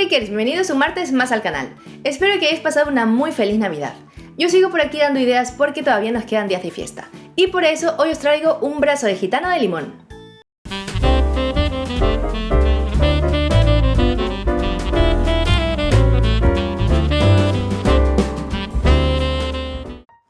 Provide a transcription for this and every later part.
Cakers, bienvenidos un martes más al canal. Espero que hayáis pasado una muy feliz Navidad. Yo sigo por aquí dando ideas porque todavía nos quedan días de fiesta. Y por eso hoy os traigo un brazo de gitano de limón.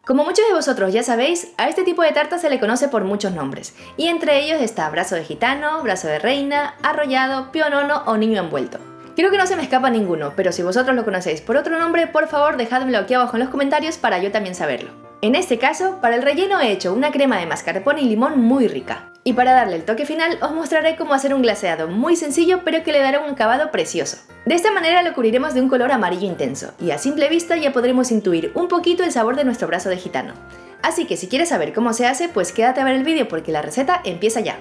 Como muchos de vosotros ya sabéis, a este tipo de tarta se le conoce por muchos nombres, y entre ellos está brazo de gitano, brazo de reina, arrollado, pionono o niño envuelto. Creo que no se me escapa ninguno, pero si vosotros lo conocéis por otro nombre, por favor dejádmelo aquí abajo en los comentarios para yo también saberlo. En este caso, para el relleno he hecho una crema de mascarpone y limón muy rica. Y para darle el toque final os mostraré cómo hacer un glaseado muy sencillo pero que le dará un acabado precioso. De esta manera lo cubriremos de un color amarillo intenso y a simple vista ya podremos intuir un poquito el sabor de nuestro brazo de gitano. Así que si quieres saber cómo se hace, pues quédate a ver el vídeo porque la receta empieza ya.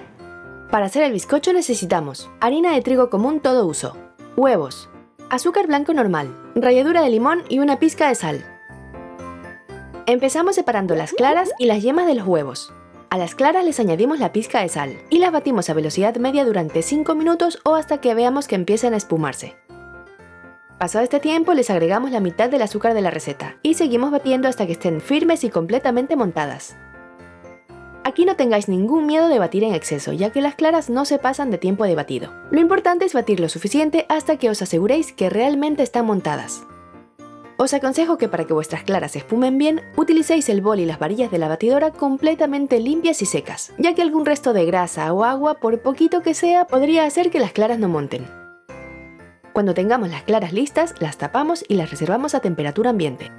Para hacer el bizcocho necesitamos harina de trigo común todo uso, huevos, azúcar blanco normal, ralladura de limón y una pizca de sal. Empezamos separando las claras y las yemas de los huevos. A las claras les añadimos la pizca de sal y las batimos a velocidad media durante 5 minutos o hasta que veamos que empiecen a espumarse. Pasado este tiempo les agregamos la mitad del azúcar de la receta y seguimos batiendo hasta que estén firmes y completamente montadas. Aquí no tengáis ningún miedo de batir en exceso, ya que las claras no se pasan de tiempo de batido. Lo importante es batir lo suficiente hasta que os aseguréis que realmente están montadas. Os aconsejo que para que vuestras claras se espumen bien, utilicéis el bol y las varillas de la batidora completamente limpias y secas, ya que algún resto de grasa o agua, por poquito que sea, podría hacer que las claras no monten. Cuando tengamos las claras listas, las tapamos y las reservamos a temperatura ambiente.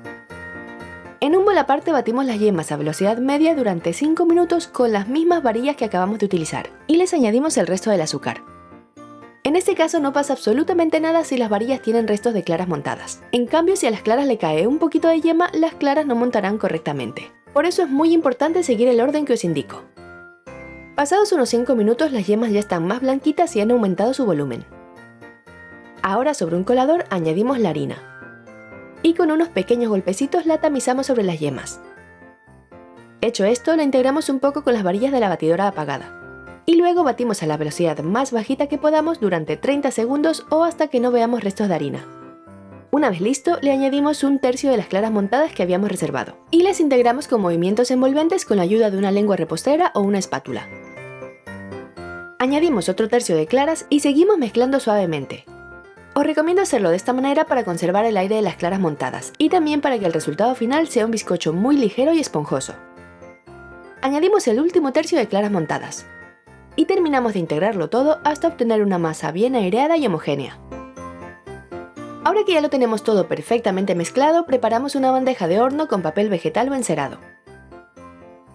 En un bol aparte batimos las yemas a velocidad media durante 5 minutos con las mismas varillas que acabamos de utilizar y les añadimos el resto del azúcar. En este caso no pasa absolutamente nada si las varillas tienen restos de claras montadas. En cambio, si a las claras le cae un poquito de yema, las claras no montarán correctamente. Por eso es muy importante seguir el orden que os indico. Pasados unos 5 minutos las yemas ya están más blanquitas y han aumentado su volumen. Ahora sobre un colador añadimos la harina. Y con unos pequeños golpecitos la tamizamos sobre las yemas. Hecho esto, la integramos un poco con las varillas de la batidora apagada. Y luego batimos a la velocidad más bajita que podamos durante 30 segundos o hasta que no veamos restos de harina. Una vez listo, le añadimos un tercio de las claras montadas que habíamos reservado y las integramos con movimientos envolventes con la ayuda de una lengua repostera o una espátula. Añadimos otro tercio de claras y seguimos mezclando suavemente. Os recomiendo hacerlo de esta manera para conservar el aire de las claras montadas y también para que el resultado final sea un bizcocho muy ligero y esponjoso. Añadimos el último tercio de claras montadas. Y terminamos de integrarlo todo hasta obtener una masa bien aireada y homogénea. Ahora que ya lo tenemos todo perfectamente mezclado, preparamos una bandeja de horno con papel vegetal o encerado.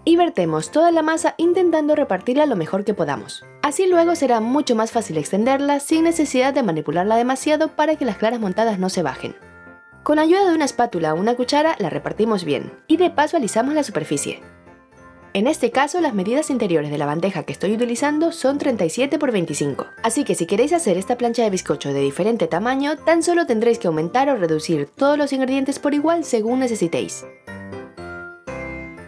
Y vertemos toda la masa intentando repartirla lo mejor que podamos. Así luego será mucho más fácil extenderla sin necesidad de manipularla demasiado para que las claras montadas no se bajen. Con ayuda de una espátula o una cuchara la repartimos bien y de paso alisamos la superficie. En este caso, las medidas interiores de la bandeja que estoy utilizando son 37 x 25, así que si queréis hacer esta plancha de bizcocho de diferente tamaño, tan solo tendréis que aumentar o reducir todos los ingredientes por igual según necesitéis.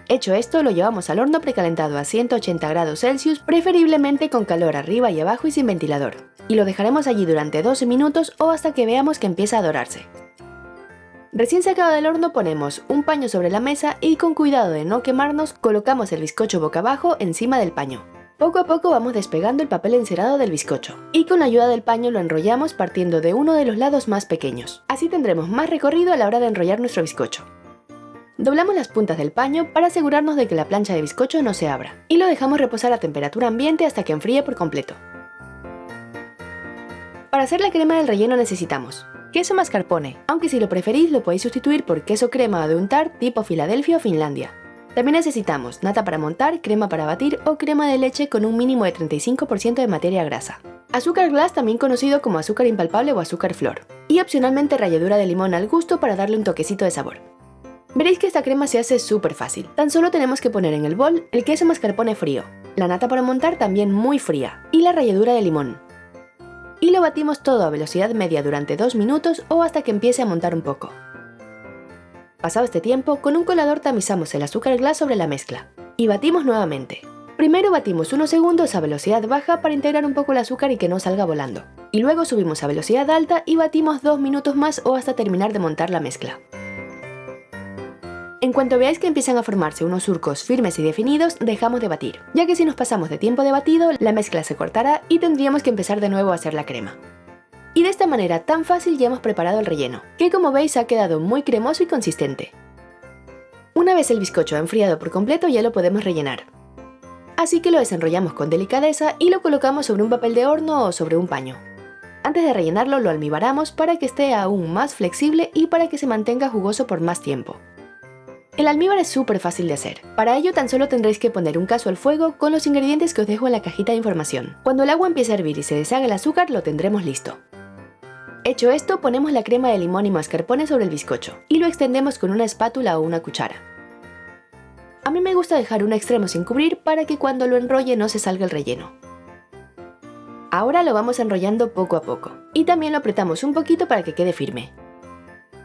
Hecho esto, lo llevamos al horno precalentado a 180 grados Celsius, preferiblemente con calor arriba y abajo y sin ventilador, y lo dejaremos allí durante 12 minutos o hasta que veamos que empieza a dorarse. Recién sacado del horno ponemos un paño sobre la mesa y con cuidado de no quemarnos colocamos el bizcocho boca abajo encima del paño. Poco a poco vamos despegando el papel encerado del bizcocho y con la ayuda del paño lo enrollamos partiendo de uno de los lados más pequeños. Así tendremos más recorrido a la hora de enrollar nuestro bizcocho. Doblamos las puntas del paño para asegurarnos de que la plancha de bizcocho no se abra y lo dejamos reposar a temperatura ambiente hasta que enfríe por completo. Para hacer la crema del relleno necesitamos queso mascarpone, aunque si lo preferís lo podéis sustituir por queso crema de untar tipo Filadelfia o Finlandia. También necesitamos nata para montar, crema para batir o crema de leche con un mínimo de 35% de materia grasa. Azúcar glass, también conocido como azúcar impalpable o azúcar flor. Y opcionalmente ralladura de limón al gusto para darle un toquecito de sabor. Veréis que esta crema se hace súper fácil. Tan solo tenemos que poner en el bol el queso mascarpone frío, la nata para montar también muy fría y la ralladura de limón. Y lo batimos todo a velocidad media durante 2 minutos o hasta que empiece a montar un poco. Pasado este tiempo, con un colador tamizamos el azúcar glass sobre la mezcla y batimos nuevamente. Primero batimos unos segundos a velocidad baja para integrar un poco el azúcar y que no salga volando. Y luego subimos a velocidad alta y batimos 2 minutos más o hasta terminar de montar la mezcla. En cuanto veáis que empiezan a formarse unos surcos firmes y definidos, dejamos de batir, ya que si nos pasamos de tiempo de batido, la mezcla se cortará y tendríamos que empezar de nuevo a hacer la crema. Y de esta manera tan fácil ya hemos preparado el relleno, que como veis ha quedado muy cremoso y consistente. Una vez el bizcocho ha enfriado por completo ya lo podemos rellenar. Así que lo desenrollamos con delicadeza y lo colocamos sobre un papel de horno o sobre un paño. Antes de rellenarlo lo almibaramos para que esté aún más flexible y para que se mantenga jugoso por más tiempo. El almíbar es súper fácil de hacer. Para ello tan solo tendréis que poner un cazo al fuego con los ingredientes que os dejo en la cajita de información. Cuando el agua empiece a hervir y se deshaga el azúcar lo tendremos listo. Hecho esto, ponemos la crema de limón y mascarpone sobre el bizcocho y lo extendemos con una espátula o una cuchara. A mí me gusta dejar un extremo sin cubrir para que cuando lo enrolle no se salga el relleno. Ahora lo vamos enrollando poco a poco y también lo apretamos un poquito para que quede firme.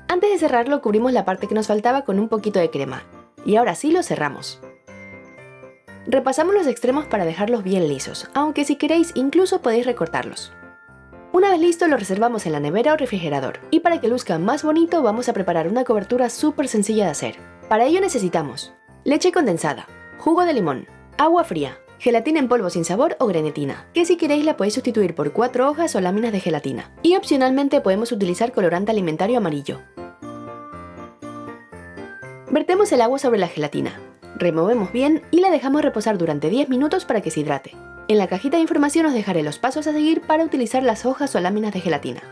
Antes de cerrarlo cubrimos la parte que nos faltaba con un poquito de crema y ahora sí lo cerramos. Repasamos los extremos para dejarlos bien lisos, aunque si queréis incluso podéis recortarlos. Una vez listo lo reservamos en la nevera o refrigerador y para que luzca más bonito vamos a preparar una cobertura súper sencilla de hacer. Para ello necesitamos leche condensada, jugo de limón, agua fría, gelatina en polvo sin sabor o grenetina, que si queréis la podéis sustituir por 4 hojas o láminas de gelatina. Y opcionalmente podemos utilizar colorante alimentario amarillo. Vertemos el agua sobre la gelatina, removemos bien y la dejamos reposar durante 10 minutos para que se hidrate. En la cajita de información os dejaré los pasos a seguir para utilizar las hojas o láminas de gelatina.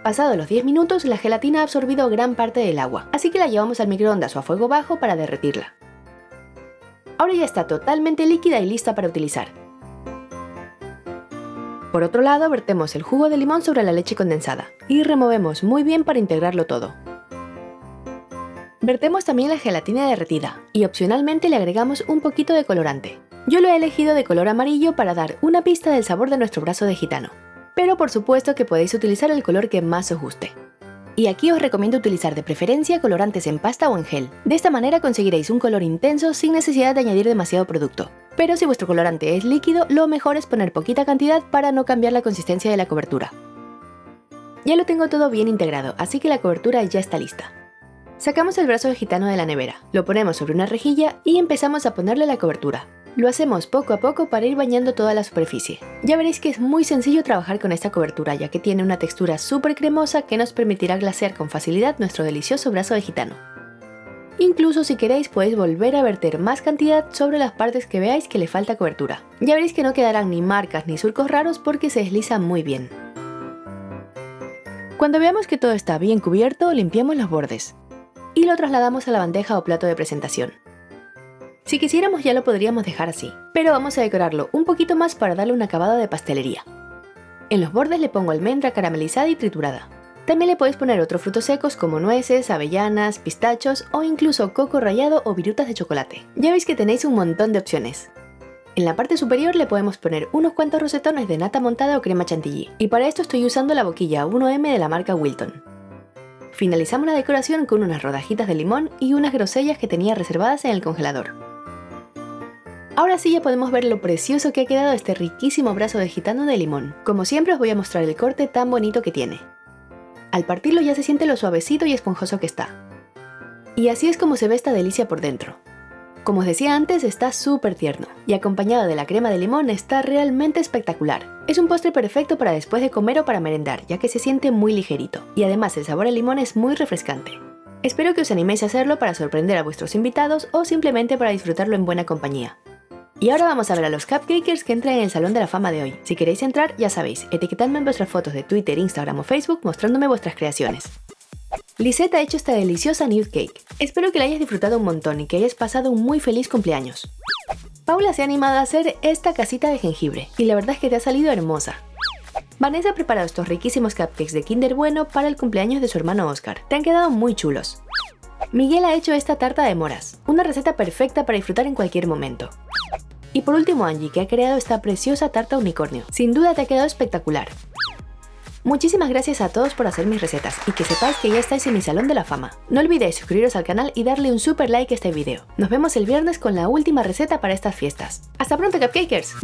Pasados los 10 minutos, la gelatina ha absorbido gran parte del agua, así que la llevamos al microondas o a fuego bajo para derretirla. Ahora ya está totalmente líquida y lista para utilizar. Por otro lado, vertemos el jugo de limón sobre la leche condensada y removemos muy bien para integrarlo todo. Vertemos también la gelatina derretida y opcionalmente le agregamos un poquito de colorante. Yo lo he elegido de color amarillo para dar una pista del sabor de nuestro brazo de gitano, pero por supuesto que podéis utilizar el color que más os guste. Y aquí os recomiendo utilizar de preferencia colorantes en pasta o en gel. De esta manera conseguiréis un color intenso sin necesidad de añadir demasiado producto. Pero si vuestro colorante es líquido, lo mejor es poner poquita cantidad para no cambiar la consistencia de la cobertura. Ya lo tengo todo bien integrado, así que la cobertura ya está lista. Sacamos el brazo de gitano de la nevera, lo ponemos sobre una rejilla y empezamos a ponerle la cobertura. Lo hacemos poco a poco para ir bañando toda la superficie. Ya veréis que es muy sencillo trabajar con esta cobertura ya que tiene una textura súper cremosa que nos permitirá glasear con facilidad nuestro delicioso brazo de gitano. Incluso si queréis podéis volver a verter más cantidad sobre las partes que veáis que le falta cobertura. Ya veréis que no quedarán ni marcas ni surcos raros porque se desliza muy bien. Cuando veamos que todo está bien cubierto, limpiamos los bordes y lo trasladamos a la bandeja o plato de presentación. Si quisiéramos ya lo podríamos dejar así, pero vamos a decorarlo un poquito más para darle un acabado de pastelería. En los bordes le pongo almendra caramelizada y triturada. También le podéis poner otros frutos secos como nueces, avellanas, pistachos o incluso coco rallado o virutas de chocolate. Ya veis que tenéis un montón de opciones. En la parte superior le podemos poner unos cuantos rosetones de nata montada o crema chantilly, y para esto estoy usando la boquilla 1M de la marca Wilton. Finalizamos la decoración con unas rodajitas de limón y unas grosellas que tenía reservadas en el congelador. Ahora sí ya podemos ver lo precioso que ha quedado este riquísimo brazo de gitano de limón. Como siempre os voy a mostrar el corte tan bonito que tiene. Al partirlo ya se siente lo suavecito y esponjoso que está. Y así es como se ve esta delicia por dentro. Como os decía antes, está súper tierno y acompañado de la crema de limón está realmente espectacular. Es un postre perfecto para después de comer o para merendar, ya que se siente muy ligerito y además el sabor al limón es muy refrescante. Espero que os animéis a hacerlo para sorprender a vuestros invitados o simplemente para disfrutarlo en buena compañía. Y ahora vamos a ver a los cupcakers que entran en el Salón de la Fama de hoy. Si queréis entrar, ya sabéis, etiquetadme en vuestras fotos de Twitter, Instagram o Facebook mostrándome vuestras creaciones. Lisette ha hecho esta deliciosa nude cake. Espero que la hayas disfrutado un montón y que hayas pasado un muy feliz cumpleaños. Paula se ha animado a hacer esta casita de jengibre y la verdad es que te ha salido hermosa. Vanessa ha preparado estos riquísimos cupcakes de Kinder Bueno para el cumpleaños de su hermano Oscar. Te han quedado muy chulos. Miguel ha hecho esta tarta de moras, una receta perfecta para disfrutar en cualquier momento. Y por último Angie, que ha creado esta preciosa tarta unicornio. Sin duda te ha quedado espectacular. Muchísimas gracias a todos por hacer mis recetas y que sepáis que ya estáis en mi salón de la fama. No olvidéis suscribiros al canal y darle un super like a este video. Nos vemos el viernes con la última receta para estas fiestas. ¡Hasta pronto, cupcakers!